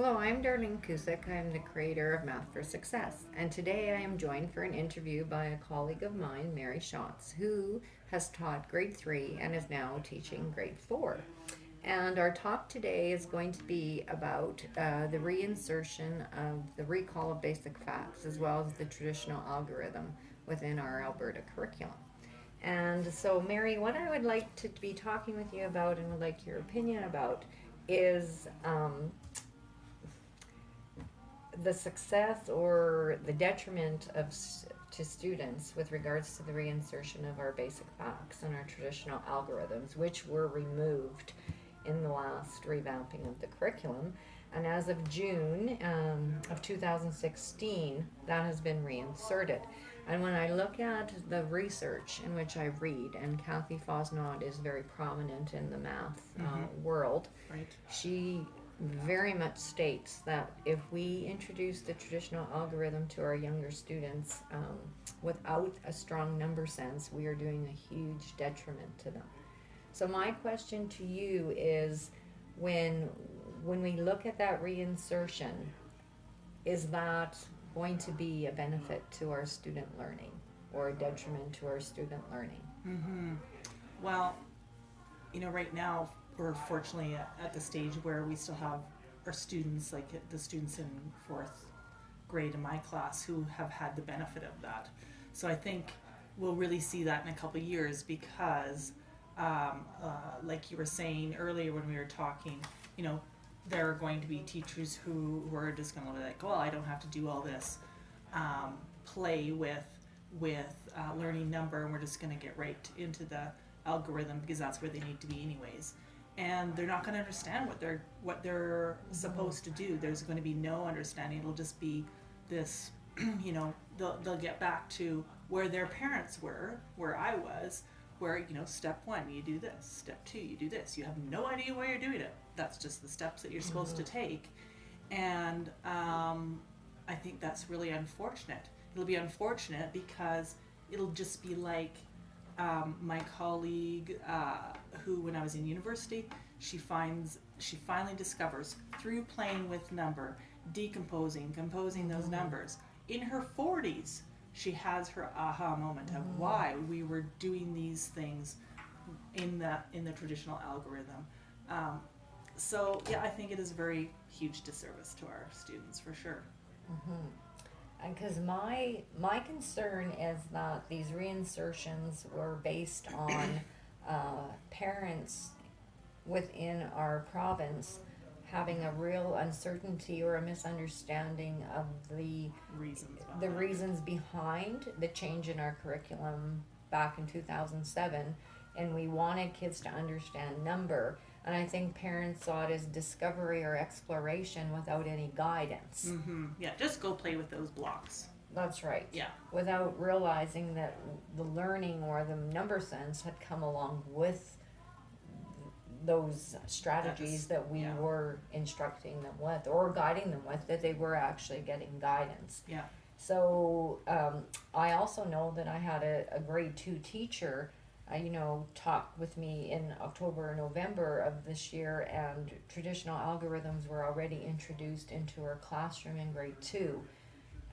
Hello, I'm Darlene Cusick. I'm the creator of Math for Success, and today I am joined for an interview by a colleague of mine, Mary Schatz, who has taught grade 3 and is now teaching grade 4. And our talk today is going to be about the reinsertion of the recall of basic facts as well as the traditional algorithm within our Alberta curriculum. And so, Mary, what I would like to be talking with you about and would like your opinion about is the success or the detriment of to students with regards to the reinsertion of our basic facts and our traditional algorithms, which were removed in the last revamping of the curriculum. And as of June of 2016, that has been reinserted. And when I look at the research in which I read, and Kathy Fosnaud is very prominent in the math world, Right. she very much states that if we introduce the traditional algorithm to our younger students without a strong number sense, we are doing a huge detriment to them. So my question to you is, when we look at that reinsertion, is that going to be a benefit to our student learning or a detriment to our student learning? Well, right now we're fortunately at the stage where we still have our students, like the students in fourth grade in my class, who have had the benefit of that. So I think we'll really see that in a couple of years because, like you were saying earlier when we were talking, there are going to be teachers who are just going to be like, well, I don't have to do all this play with learning number, and we're just going to get right into the algorithm because that's where they need to be anyways. And they're not going to understand what they're supposed to do. There's going to be no understanding. It'll just be this, they'll get back to where their parents were, where I was, where, step 1, you do this. Step 2, you do this. You have no idea why you're doing it. That's just the steps that you're supposed to take. And I think that's really unfortunate. It'll be unfortunate because it'll just be like my colleague who, when I was in university, she finally discovers through playing with number, composing those numbers. In her 40s, she has her aha moment of why we were doing these things in the traditional algorithm. So yeah, I think it is a very huge disservice to our students for sure. And because my concern is that these reinsertions were based on parents within our province having a real uncertainty or a misunderstanding of the reasons behind the change in our curriculum back in 2007, and we wanted kids to understand number, and I think parents saw it as discovery or exploration without any guidance. Yeah, just go play with those blocks. That's right. Yeah. Without realizing that the learning or the number sense had come along with those strategies that we were instructing them with or guiding them with, that they were actually getting guidance. Yeah. So I also know that I had a grade 2 teacher talked with me in October or November of this year, and traditional algorithms were already introduced into her classroom in grade 2.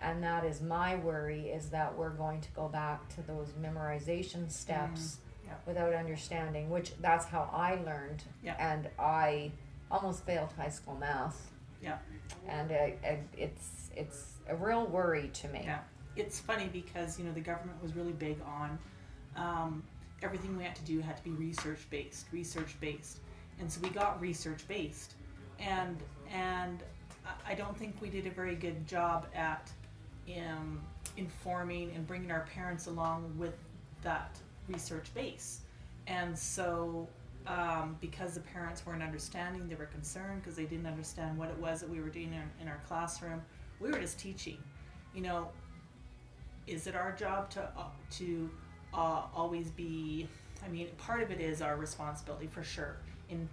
And that is my worry, is that we're going to go back to those memorization steps without understanding, which that's how I learned. And I almost failed high school math. And it's a real worry to me. It's funny because the government was really big on everything we had to do had to be research based, and so we got research based, and I don't think we did a very good job at informing and bringing our parents along with that research base. And so because the parents weren't understanding, they were concerned because they didn't understand what it was that we were doing in our classroom. We were just teaching. Is it our job to always be, part of it is our responsibility for sure in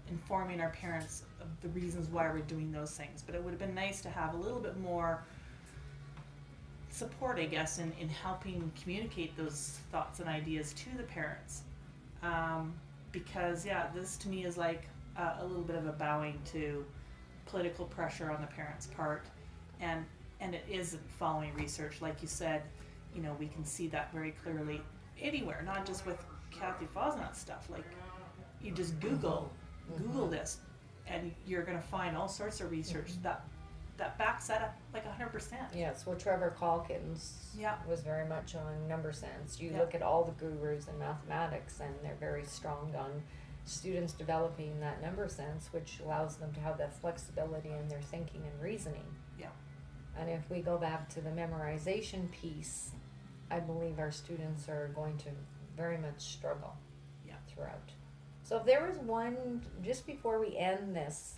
informing our parents of the reasons why we're doing those things, but it would have been nice to have a little bit more support, I guess, in helping communicate those thoughts and ideas to the parents, because this to me is like a little bit of a bowing to political pressure on the parents' part, and it is following research, like you said. We can see that very clearly anywhere, not just with Kathy Fosnat stuff. Like, you just Google this, and you're going to find all sorts of research that backs that up like 100%. Yes, well, Trevor Calkins was very much on number sense. You look at all the gurus in mathematics, and they're very strong on students developing that number sense, which allows them to have that flexibility in their thinking and reasoning. Yeah. And if we go back to the memorization piece, I believe our students are going to very much struggle throughout. So if there was one, just before we end this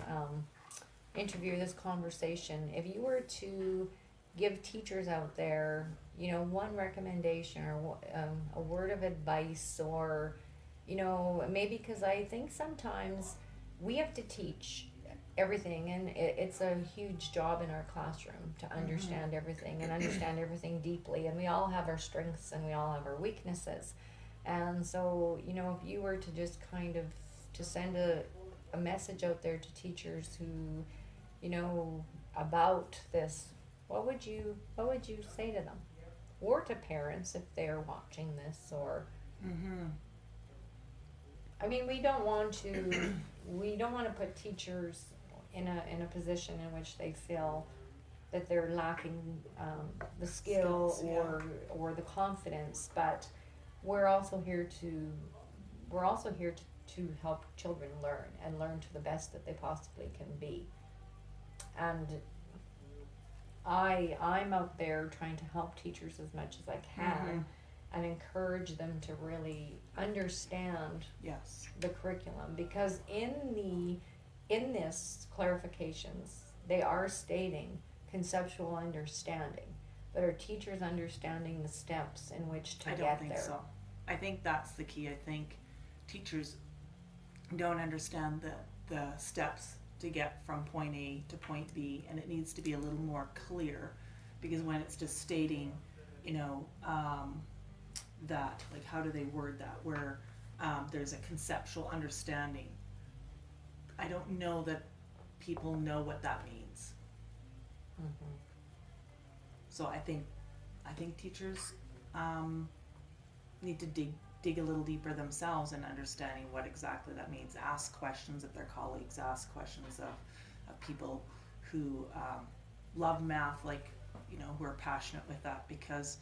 interview, this conversation, if you were to give teachers out there, one recommendation or a word of advice, or, maybe, because I think sometimes we have to teach everything, and it's a huge job in our classroom to understand everything and understand everything deeply, and we all have our strengths and we all have our weaknesses. And so, if you were to just kind of to send a message out there to teachers who, about this, what would you say to them? Or to parents if they're watching this, or I mean, we don't want to put teachers in a position in which they feel that they're lacking the skill or the confidence, but we're also here to help children learn to the best that they possibly can be. And I'm out there trying to help teachers as much as I can and encourage them to really understand the curriculum, because in this clarifications they are stating conceptual understanding, but are teachers understanding the steps in which to get there? I don't think so. I think that's the key. I think teachers don't understand the steps to get from point A to point B, and it needs to be a little more clear, because when it's just stating, that, like, how do they word that, where there's a conceptual understanding, I don't know that people know what that means. So I think teachers need to dig a little deeper themselves in understanding what exactly that means. Ask questions of their colleagues, ask questions of people who love math, like, who are passionate with that, because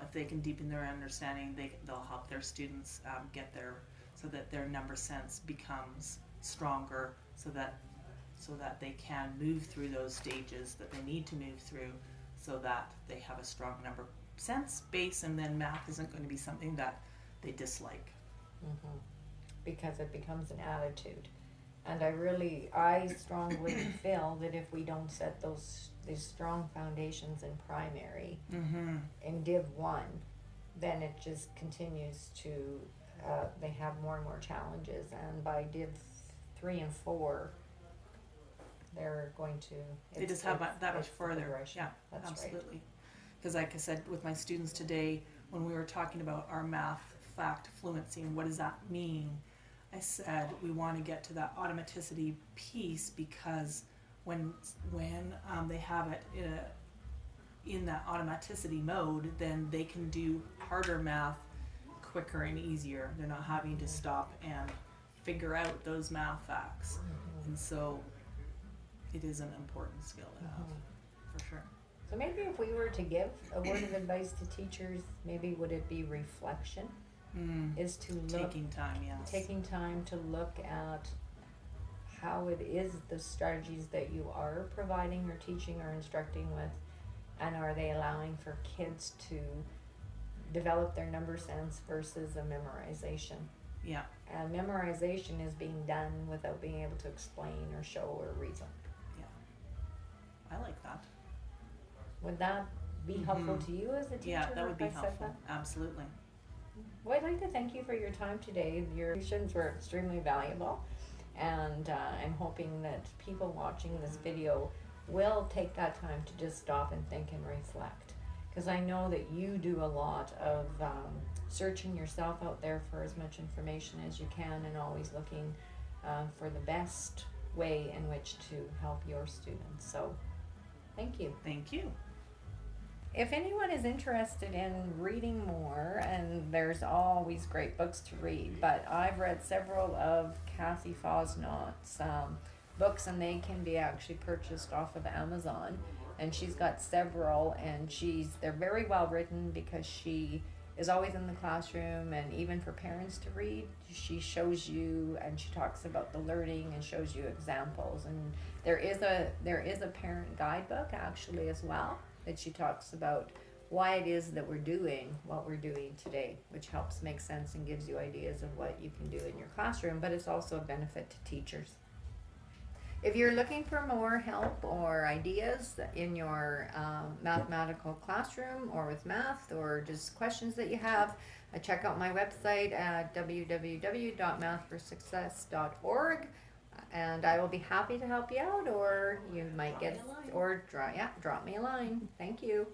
if they can deepen their understanding, they'll help their students get there, so that their number sense becomes stronger, so that they can move through those stages that they need to move through, so that they have a strong number sense base, and then math isn't going to be something that they dislike. Because it becomes an attitude. And I strongly feel that if we don't set these strong foundations in primary, in Div 1, then it just continues to, they have more and more challenges, and by Div 3 and 4, they're going to... They just have that much further. Yeah, that's absolutely. Right. Because like I said, with my students today, when we were talking about our math fact fluency and what does that mean, I said we want to get to that automaticity piece, because when they have it in that automaticity mode, then they can do harder math quicker and easier. They're not having to stop and figure out those math facts. And so it is an important skill to have, for sure. So maybe if we were to give a word of advice to teachers, maybe would it be reflection? Is to look, taking time, yes. Taking time to look at how it is, the strategies that you are providing or teaching or instructing with, and are they allowing for kids to develop their number sense versus a memorization? Yeah. And memorization is being done without being able to explain or show or reason. Yeah. I like that. Would that be helpful to you as a teacher? Yeah, that would be if I said helpful. that? Absolutely. Well, I'd like to thank you for your time today. Your questions were extremely valuable, and I'm hoping that people watching this video will take that time to just stop and think and reflect. Because I know that you do a lot of searching yourself out there for as much information as you can, and always looking for the best way in which to help your students. So thank you. Thank you. If anyone is interested in reading more, and there's always great books to read, but I've read several of Kathy Fosnaught's books, and they can be actually purchased off of Amazon. And she's got several, and they're very well written because she is always in the classroom, and even for parents to read, she shows you and she talks about the learning and shows you examples. And there is a parent guidebook actually as well that she talks about why it is that we're doing what we're doing today, which helps make sense and gives you ideas of what you can do in your classroom, but it's also a benefit to teachers. If you're looking for more help or ideas in your mathematical classroom or with math, or just questions that you have, check out my website at www.mathforsuccess.org, and I will be happy to help you out, or you might drop me a line. Thank you.